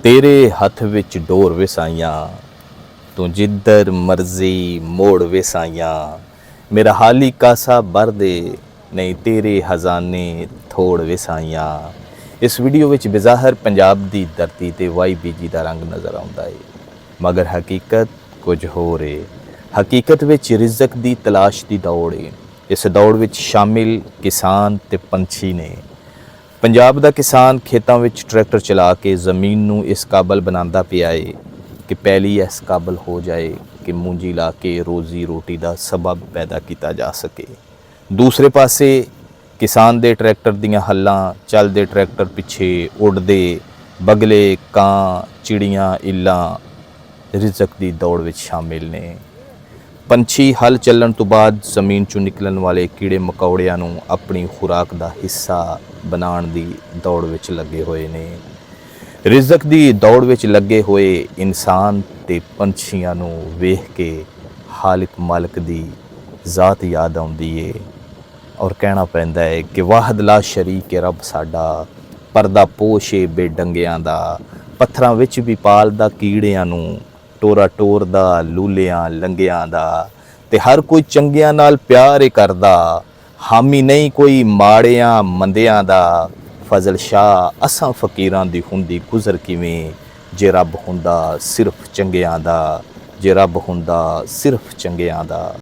ਤੇਰੇ ਹੱਥ ਵਿੱਚ ਡੋਰ ਵਿਸਾਈਆਂ, ਤੂੰ ਜਿੱਧਰ ਮਰਜ਼ੀ ਮੋੜ ਵਿਸਾਈਆਂ। ਮੇਰਾ ਹਾਲੀ ਕਾਸਾ ਭਰ ਦੇ, ਨਹੀਂ ਤੇਰੇ ਹਜ਼ਾਨੇ ਥੋੜ ਵਿਸਾਈਆਂ। ਇਸ ਵੀਡੀਓ ਵਿੱਚ ਬਜ਼ਾਹਰ ਪੰਜਾਬ ਦੀ ਧਰਤੀ ਤੇ ਵਾਈ ਬੀਜੀ ਦਾ ਰੰਗ ਨਜ਼ਰ ਆਉਂਦਾ ਹੈ, ਮਗਰ ਹਕੀਕਤ ਕੁਝ ਹੋਰ ਹੈ। ਹਕੀਕਤ ਵਿੱਚ ਰਿਜ਼ਕ ਦੀ ਤਲਾਸ਼ ਦੀ ਦੌੜ ਹੈ। ਇਸ ਦੌੜ ਵਿੱਚ ਸ਼ਾਮਿਲ ਕਿਸਾਨ ਤੇ ਪੰਛੀ ਨੇ। ਪੰਜਾਬ ਦਾ ਕਿਸਾਨ ਖੇਤਾਂ ਵਿੱਚ ਟਰੈਕਟਰ ਚਲਾ ਕੇ ਜ਼ਮੀਨ ਨੂੰ ਇਸ ਕਾਬਲ ਬਣਾਉਂਦਾ ਪਿਆ ਹੈ ਕਿ ਪਹਿਲੀ ਇਸ ਕਾਬਲ ਹੋ ਜਾਏ ਕਿ ਮੂੰਜੀ ਲਾ ਕੇ ਰੋਜ਼ੀ ਰੋਟੀ ਦਾ ਸਬਬ ਪੈਦਾ ਕੀਤਾ ਜਾ ਸਕੇ। ਦੂਸਰੇ ਪਾਸੇ ਕਿਸਾਨ ਦੇ ਟਰੈਕਟਰ ਦੀਆਂ ਹੱਲਾਂ, ਚੱਲਦੇ ਟਰੈਕਟਰ ਪਿੱਛੇ ਉੱਡਦੇ ਬਗਲੇ, ਕਾਂ, ਚਿੜੀਆਂ, ਇੱਲਾਂ ਰਿਜ਼ਕ ਦੀ ਦੌੜ ਵਿੱਚ ਸ਼ਾਮਿਲ ਨੇ। ਪੰਛੀ ਹਲ ਚੱਲਣ ਤੋਂ ਬਾਅਦ ਜ਼ਮੀਨ 'ਚੋਂ ਨਿਕਲਣ ਵਾਲੇ ਕੀੜੇ ਮਕੌੜਿਆਂ ਨੂੰ ਆਪਣੀ ਖੁਰਾਕ ਦਾ ਹਿੱਸਾ ਬਣਾਉਣ ਦੀ ਦੌੜ ਵਿੱਚ ਲੱਗੇ ਹੋਏ ਨੇ। ਰਿਜ਼ਕ ਦੀ ਦੌੜ ਵਿੱਚ ਲੱਗੇ ਹੋਏ ਇਨਸਾਨ ਤੇ ਪੰਛੀਆਂ ਨੂੰ ਵੇਖ ਕੇ ਖਾਲਿਕ ਮਾਲਕ ਦੀ ਜ਼ਾਤ ਯਾਦ ਆਉਂਦੀ ਏ ਔਰ ਕਹਿਣਾ ਪੈਂਦਾ ਹੈ ਕਿ ਵਾਹਦ ਲਾ ਸ਼ਰੀਕ ਏ ਰੱਬ ਸਾਡਾ, ਪਰਦਾ ਪੋਸ਼ ਏ ਬੇਡੰਗਿਆਂ ਦਾ, ਪੱਥਰਾਂ ਵਿੱਚ ਵੀ ਪਾਲਦਾ ਕੀੜਿਆਂ ਨੂੰ, ਟੋਰਾ ਟੋਰਦਾ ਲੂਲਿਆਂ ਲੰਗਿਆਂ ਦਾ, ਤੇ ਹਰ ਕੋਈ ਚੰਗਿਆਂ ਨਾਲ ਪਿਆਰ ਏ ਕਰਦਾ, ਹਾਮੀ ਨਹੀਂ ਕੋਈ ਮਾੜਿਆਂ ਮੰਦਿਆਂ ਦਾ। ਫਜ਼ਲ ਸ਼ਾਹ ਅਸਾਂ ਫਕੀਰਾਂ ਦੀ ਹੁੰਦੀ ਗੁਜ਼ਰ ਕਿਵੇਂ, ਜੇ ਰੱਬ ਹੁੰਦਾ ਸਿਰਫ ਚੰਗਿਆਂ ਦਾ, ਜੇ ਰੱਬ ਹੁੰਦਾ ਸਿਰਫ ਚੰਗਿਆਂ ਦਾ।